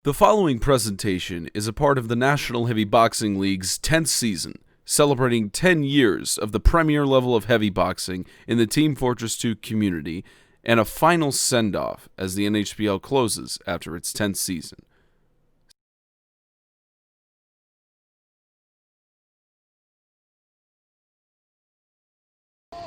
The following presentation is a part of the National Heavy Boxing League's 10th season, celebrating 10 years of the premier level of heavy boxing in the Team Fortress 2 community, and a final send-off as the NHBL closes after its 10th season.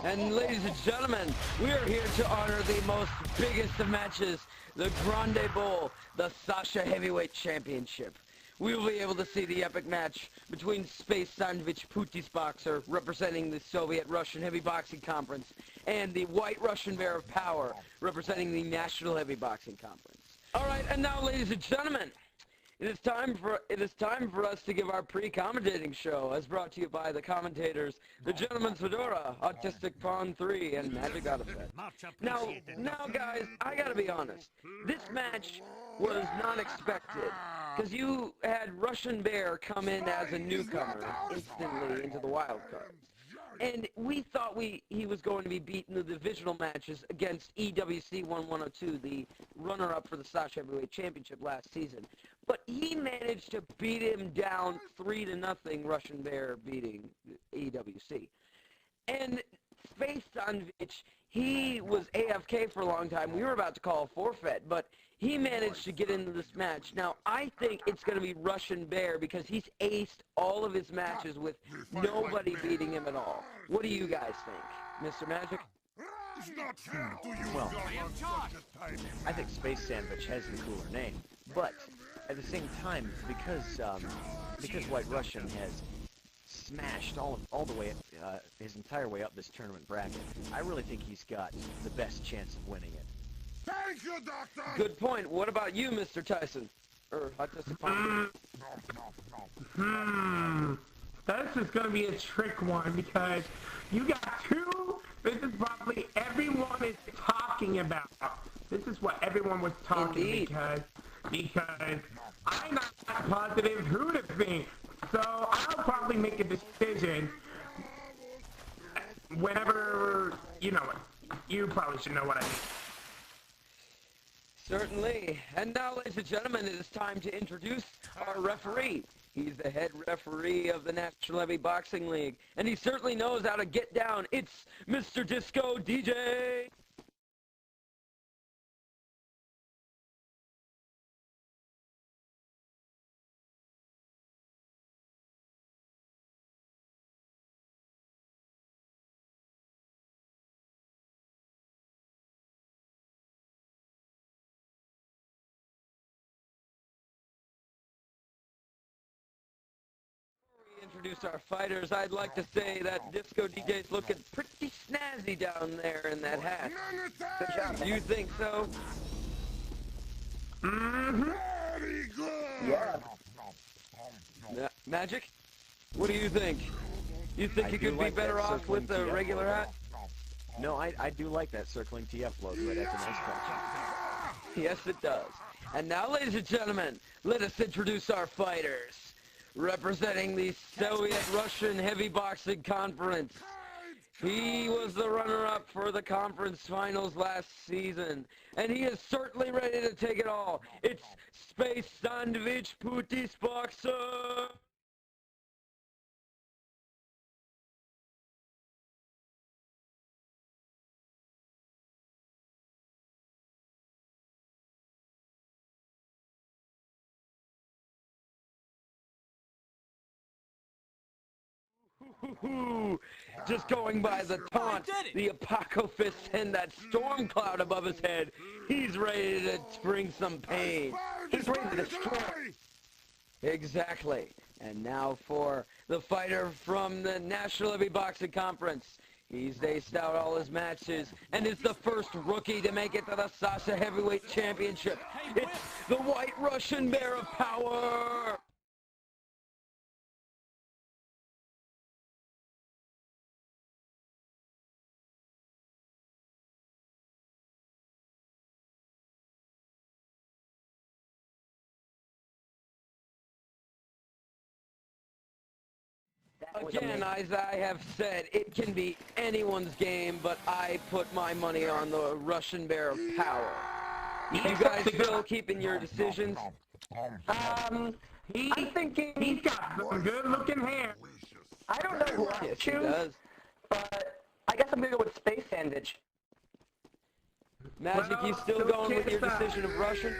And ladies and gentlemen, we are here to honor the most biggest of matches, the Grande Bowl, the Sasha Heavyweight Championship. We will be able to see the epic match between Space Sandvich Putis boxer, representing the Soviet-Russian Heavy Boxing Conference, and the White Russian Bear of Power, representing the National Heavy Boxing Conference. All right, and now, ladies and gentlemen, it is time for us to give our pre-commentating show, as brought to you by the commentators, the Gentleman's Fedora, Autistic Pawn 3, and Magic Autoset. Now, guys, I gotta be honest. This match was not expected, because you had Russian Bear come in as a newcomer instantly into the wild card. And we thought he was going to be beaten in the divisional matches against EWC 1102, the runner-up for the Sasha Heavyweight Championship last season. But he managed to beat him down 3-0, Russian Bear beating EWC. And Space Sandvich, he was AFK for a long time. We were about to call a forfeit, but he managed to get into this match. Now, I think it's going to be Russian Bear because he's aced all of his matches with nobody beating him at all. What do you guys think? Mr. Magic? Well, I think Space Sandvich has the cooler name, but at the same time, because White Russian has smashed all the way his entire way up this tournament bracket, I really think he's got the best chance of winning it. Thank you, Doctor! Good point. What about you, Mr. Tyson? Or Autistic Pawn? This is going to be a trick one because you got two. This is probably everyone is talking about. This is what everyone was talking because I'm not positive who to think. So I'll probably make a decision whenever, you know it. You probably should know what I mean. Certainly. And now, ladies and gentlemen, it is time to introduce our referee. He's the head referee of the National Heavy Boxing League, and he certainly knows how to get down. It's Mr. Disco DJ. Introduce our fighters. I'd like to say that Disco DJ's looking pretty snazzy down there in that hat. Good job. You think so? Very good! Yeah. Magic? What do you think? You think you could be better off with the regular hat? No, I do like that circling TF logo. That's a nice touch. Yes, it does. And now, ladies and gentlemen, let us introduce our fighters. Representing the Soviet-Russian Heavy Boxing Conference. He was the runner-up for the conference finals last season, and he is certainly ready to take it all. It's Space Sandvich Putis boxer. Just going by the taunt, the apocalypse, and that storm cloud above his head, he's ready to bring some pain. He's ready to destroy. Exactly. And now for the fighter from the National Heavy Boxing Conference. He's aced out all his matches and is the first rookie to make it to the Sasha Heavyweight Championship. It's the White Russian Bear of Power. Again, as I have said, it can be anyone's game, but I put my money on the Russian Bear of Power. You guys still keeping your decisions? I'm thinking he's got some good-looking hair. I don't know who I Yes, he choose, does. but I guess I'm gonna go with Space Sandvich. Magic, you still going with your decision of Russian?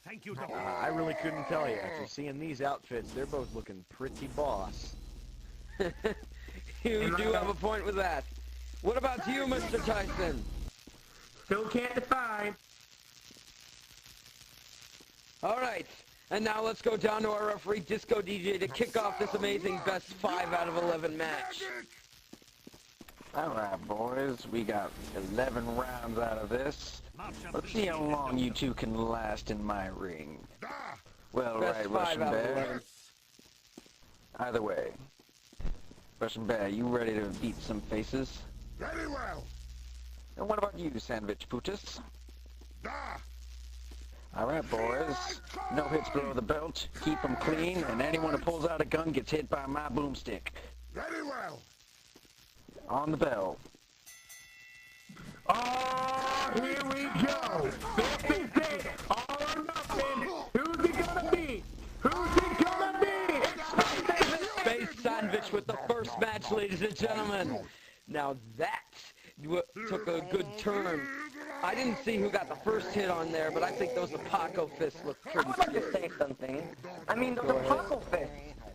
Thank you, Doctor. I really couldn't tell you. After seeing these outfits, they're both looking pretty boss. You do have a point with that. What about you, Mr. Tyson? Still can't decide. All right, and now let's go down to our referee, Disco DJ, to kick off this amazing best 5 out of 11 match. Alright, boys, we got 11 rounds out of this. Let's see how long you two can last in my ring. Well, Best right, 5 Russian out of Bear. 11. Either way. Russian Bear, you ready to beat some faces? Very well. And what about you, Sandvich Putis? Da. Alright, boys. No hits below the belt. Keep them clean, and anyone who pulls out a gun gets hit by my boomstick. Very well. On the bell. Oh, here we go. This is it. All or nothing. Who's it gonna be? Who's it gonna be? Space Sandvich with the first match, ladies and gentlemen. Now that took a good turn. I didn't see who got the first hit on there, but I think those Paco fists look I pretty would like to scary. say something. I mean, those are Paco fists.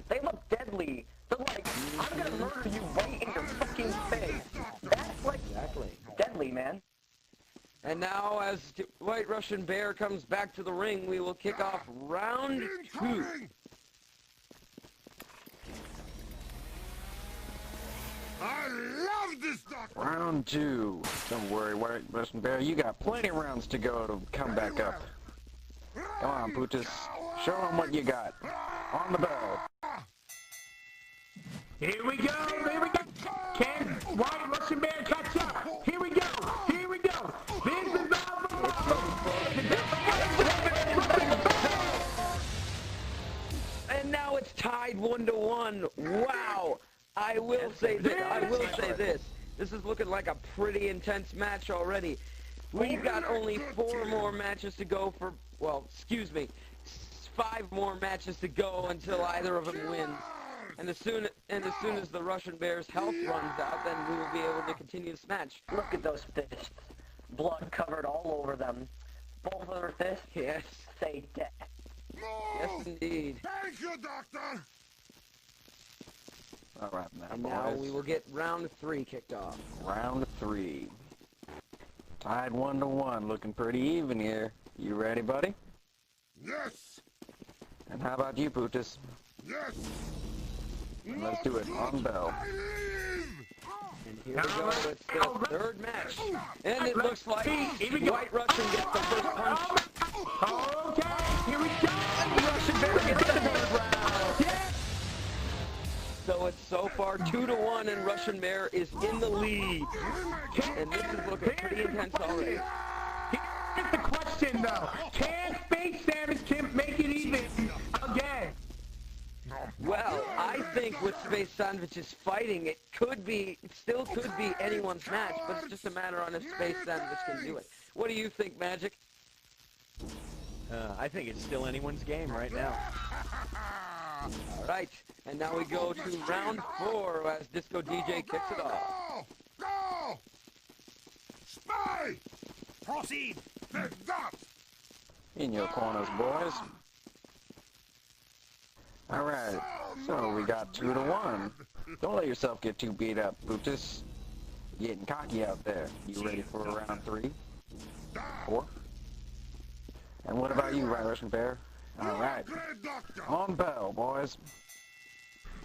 They look deadly. They're like, I'm gonna murder you right in your fucking face. That's like deadly, man. And now, as White Russian Bear comes back to the ring, we will kick off round 2. Incoming. I love this, Doctor. Round 2. Don't worry, White Russian Bear, you got plenty of rounds to go to come back up. Come on, Putis. Show them what you got. On the bell. Here we go. Here we go. Can White Russian Bear catch up? Here we go. Here we go. This is all And now it's tied 1-1. Wow. I will say this. This is looking like a pretty intense match already. We've got only 4 more matches to go for, well, excuse me, 5 more matches to go until either of them wins. And as soon as the Russian Bear's health runs out, then we will be able to continue this match. Look at those fists. Blood covered all over them. Both of their fists Yes. say death. Yes, indeed. Thank you, Doctor. Alright now, And now boys. we will get round 3 kicked off. Round 3. Tied 1-1. Looking pretty even here. You ready, buddy? Yes. And how about you, Putis? Yes. And let's do it. On bell. I live. And here we go. It's the 3rd match. And it looks like White Russian gets the first punch. okay. Here we go. Russian Bear gets the 3rd round. So it's so far 2-1, and Russian Bear is in the lead. And this is looking pretty intense already. Here's the question, though. Can Space Sandvich make it even again? Well, I think with Space Sandvich's fighting, it still could be anyone's match, but it's just a matter on if Space Sandvich can do it. What do you think, Magic? I think it's still anyone's game right now. All right, and now we go to round 4 as Disco DJ kicks it off. Go. Go. Spy. Proceed. The dot. In your corners, boys. Alright, so we got 2-1. Don't let yourself get too beat up, Putis. You're getting cocky out there. You ready for round 3? 4? And what about you, White Russian Bear? Alright, Okay, Doctor. on bell, boys.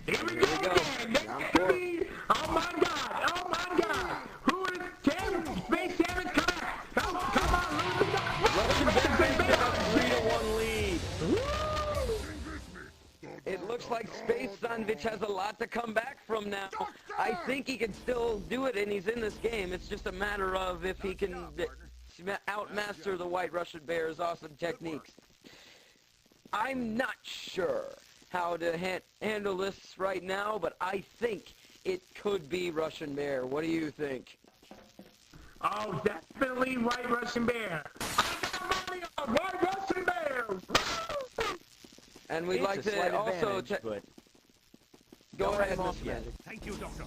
Here we Here we go go. again. Round Next 4. to me. Oh my God. Oh my God. Who is Tim? Space Sandvich, come back. Come on, lose the Russian Bear takes a 3-1 lead. Woo! It looks like Space Sandvich has a lot to come back from now. I think he can still do it, and he's in this game. It's just a matter of if he can outmaster the White Russian Bear's awesome techniques. I'm not sure how to handle this right now, but I think it could be Russian Bear. What do you think? Oh, definitely White Russian Bear. I got money on White Russian Bear. And we'd It's like a to slight also advantage, but go don't ahead, write him off Mr. yet. Magic. Thank you, Doctor.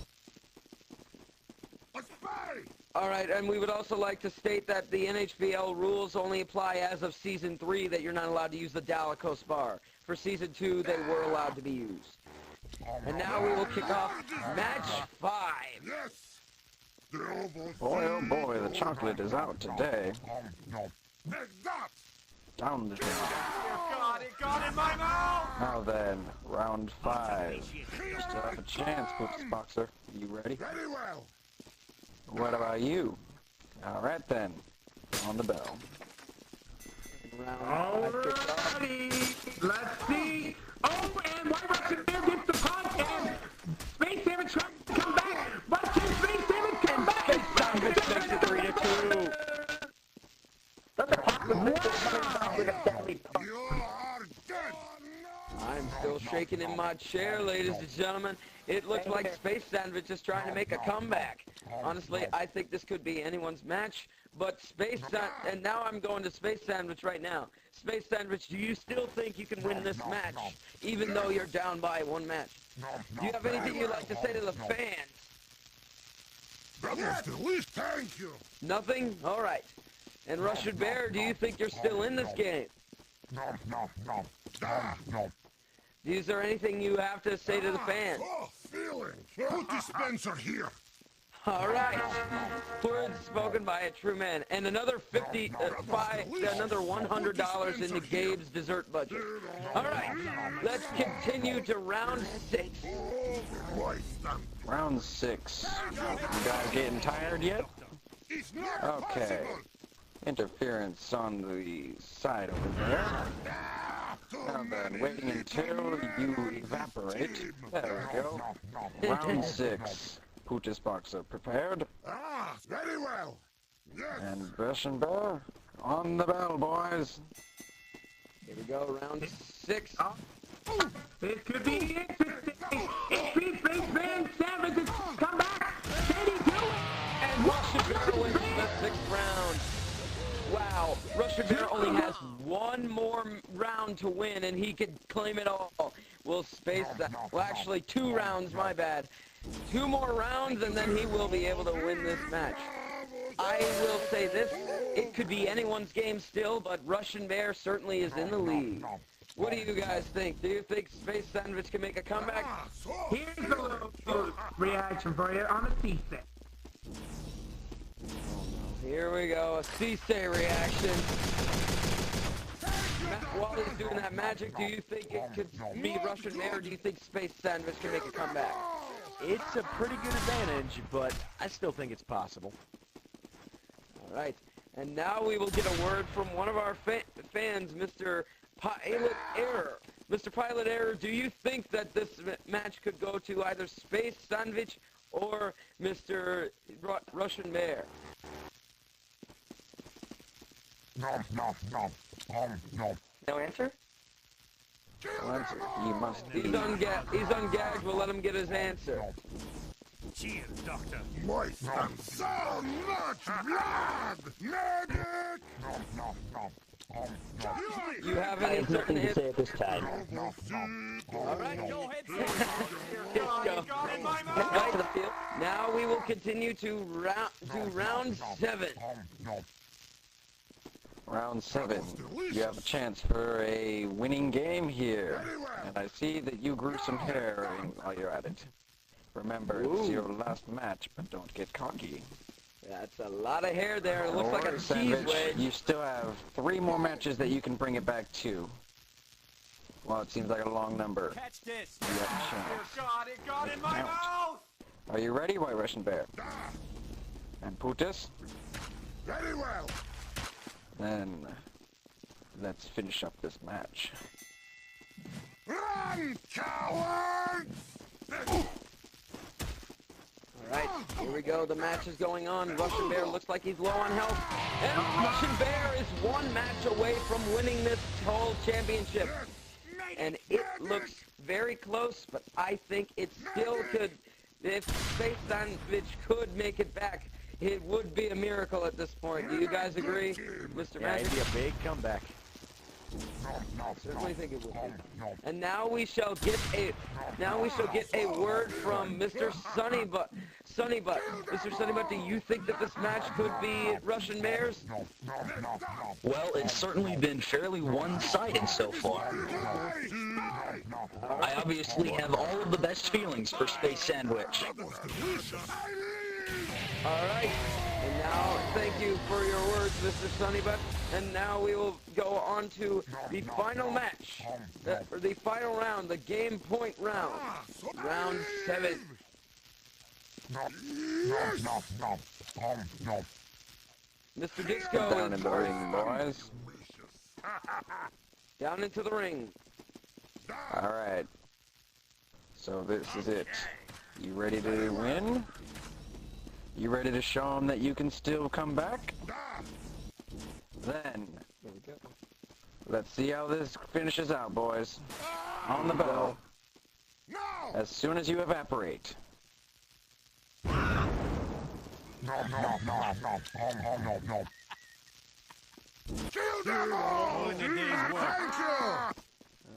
A spy! All right, and we would also like to state that the NHBL rules only apply as of Season 3, that you're not allowed to use the Dalico Spar. For Season 2, they were allowed to be used. And now we will kick off Match 5. Yes! The oval Boy, oh boy, the chocolate is out today. Take that! Down the drain. God, it got in my mouth! Now then, round 5. You still have a chance, Boots Boxer. You ready? Very well. What about you? Alright then. On the bell. Alrighty, let's see. Oh, and White Russian Bear gets the punch, and Space Sandvich tries to come back, but can Space Sandvich come back? Space Sandvich makes it 3-2. Let the pop the missile coming back with a deadly punch. You are dead! I'm still shaking in my chair, ladies and gentlemen. It looks like Space Sandvich is trying to make a comeback. Honestly, I think this could be anyone's match, but and now I'm going to Space Sandvich right now. Space Sandvich, do you still think you can win this match, even though you're down by 1 match? Do you have anything you'd like to say to the fans? That was the least, thank you! Nothing? All right. And Russian Bear, do you think you're still in this game? Is there anything you have to say to the fans? Oh, feeling! Put dispenser here! All right. Words spoken by a true man. And another another $100 into Gabe's dessert budget. All right. Let's continue to round 6. Round 6. You guys getting tired yet? It's not Okay. possible! Interference on the side over there. Now then, waiting until you evaporate. There we go. Round 6. Pootis Boxer prepared. Ah, very well! Yes! And Russian Bear, on the bell, boys. Here we go. Round 6. This could be interesting. It's Space Man Sandvich has come back. Can he do it? And Russian Bear wins the 6th round. Wow, Russian Bear only has 1 more round to win, and he could claim it all. We'll space that. Well, actually, 2 rounds, my bad. 2 more rounds, and then he will be able to win this match. I will say this, it could be anyone's game still, but Russian Bear certainly is in the lead. What do you guys think? Do you think Space Sandvich can make a comeback? Here's a little reaction for you on the C-set. Here we go, a C-Say reaction. While he's doing that magic, do you think it could be Russian Bear, or do you think Space Sandvich can make a comeback? It's a pretty good advantage, but I still think it's possible. All right, and now we will get a word from one of our fans, Mr. Pilot Error. Mr. Pilot Error, do you think that this match could go to either Space Sandvich or Mr. Russian Bear? No. No answer? Answer. You must be. He's ungagged. We'll let him get his answer. Cheers, Doctor. Moist and so much blood! Medic! You have I any have certain nothing to hit? say at this time. All right, go ahead. Back to the field. Now we will continue to round 7. Round 7. You have a chance for a winning game here. And I see that you grew some hair while you're at it. Remember, it's your last match, but don't get cocky. That's a lot of hair there. It looks like a Alright, cheese Sandvich, wedge. you still have 3 more matches that you can bring it back to. Well, it seems like a long number. Catch this! You have a chance. God, it got in my Count. mouth! Are you ready, White Russian Bear? And Pootis? Very well! Then let's finish up this match. Run, cowards! All right, here we go. The match is going on. Russian Bear looks like he's low on health. And Russian Bear is 1 match away from winning this whole championship. And it looks very close, but I think it still could. If Space Sandvich could make it back, it would be a miracle at this point. Do you guys agree, Mr. Yeah, Magic? it'd be a big comeback. I certainly think it would be. And now we shall get a word from Mr. Sunnybutt. Sunnybutt, Mr. Sunnybutt, do you think that this match could be Russian Mares? Well, it's certainly been fairly one-sided so far. I obviously have all of the best feelings for Space Sandvich. All right. And now, thank you for your words, Mr. Sunnybutt. And now we will go on to the final match, or the final round, the game point round, round 7. Mr. Disco Down is in the ring, boys. down into the ring. All right. So this is it. You ready to win? You ready to show them that you can still come back? Then, let's see how this finishes out, boys. On the bell. As soon as you evaporate. All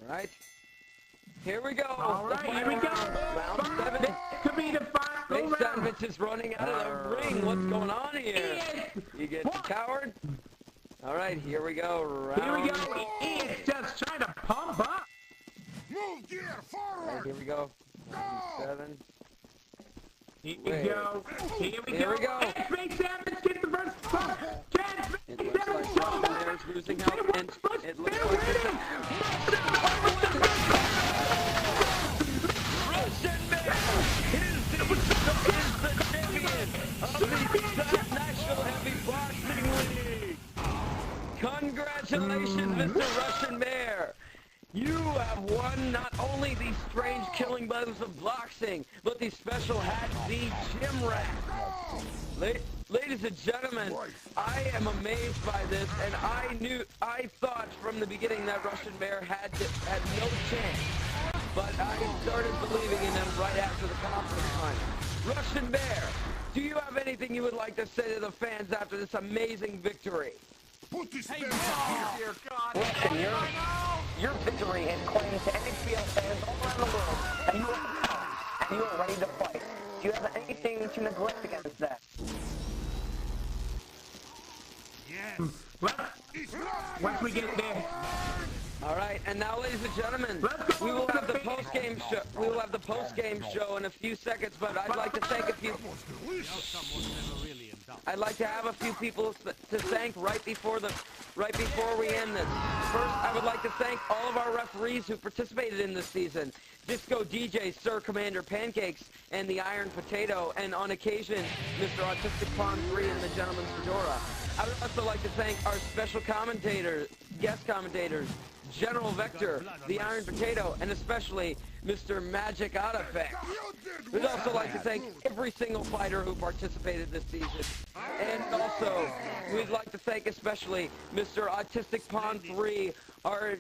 right. Here we go. All right, here we go. Round 7. This could be the final Space round. Sandvich is running out of the ring. What's going on here? You get the coward. All right, here we go. Here we Round. go. It's just trying to pump up. Move gear All right, forward. here we go. Round 7. Here we Wait. go. Here we Here go. we go. And Space Sandvich gets the first spot. It looks like Russian Mare's losing health, and it looks like Russian Mare is the champion of the National Heavy Boxing League. Congratulations, Mr. Russian Mare. You have won not only the strange killing blows of boxing, but the special hat, the gym rat. Ladies and gentlemen, I am amazed by this, and I thought from the beginning that Russian Mare had no chance. But I started believing in them right after the conference final. Russian Mare, do you have anything you would like to say to the fans after this amazing victory? Put this man Listen, your victory is claimed to NHBL fans all around the world, and you are tough, and you are ready to fight. Do you have anything to neglect against that? Once we get there. All right, and now, ladies and gentlemen, we will have the post-game show. We will have the post-game show in a few seconds, but I'd like to thank a few. I'd like to have a few people to thank right before we end this. First, I would like to thank all of our referees who participated in this season: Disco DJ, Sir Commander Pancakes, and the Iron Potato, and on occasion, Mr. Autistic Pond 3 and the Gentleman's Fedora. I would also like to thank our special commentators, guest commentators, General Vector, the Iron Potato, and especially Mr. Magic Artifact. We'd also like to thank every single fighter who participated this season. And also, we'd like to thank especially Mr. Autistic Pond 3, our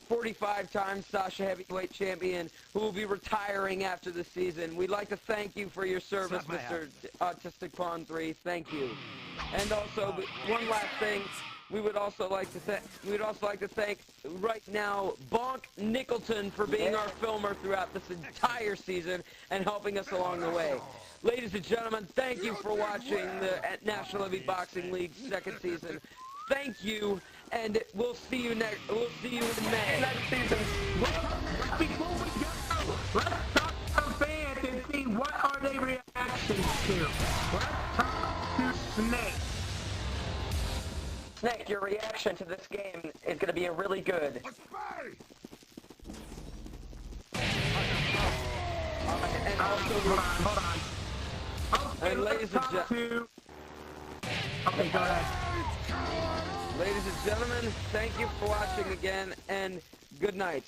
45-time Sasha Heavyweight Champion, who will be retiring after the season. We'd like to thank you for your service, Mr. Autistic Pond 3. Thank you. And also, one last thing. We would also like to thank right now Bonk Nicholton for being our filmer throughout this entire season and helping us along the way. Ladies and gentlemen, thank you for watching the National Heavy Boxing League second season. Thank you, and we'll see you in May. Next season. Before we go, let's talk to fans and see what are they reactions to. Let's talk to Snake. Snake, your reaction to this game is going to be really good. And also, Hold on. Okay, And ladies and Okay, go ahead. Ladies and gentlemen, thank you for watching again, and good night.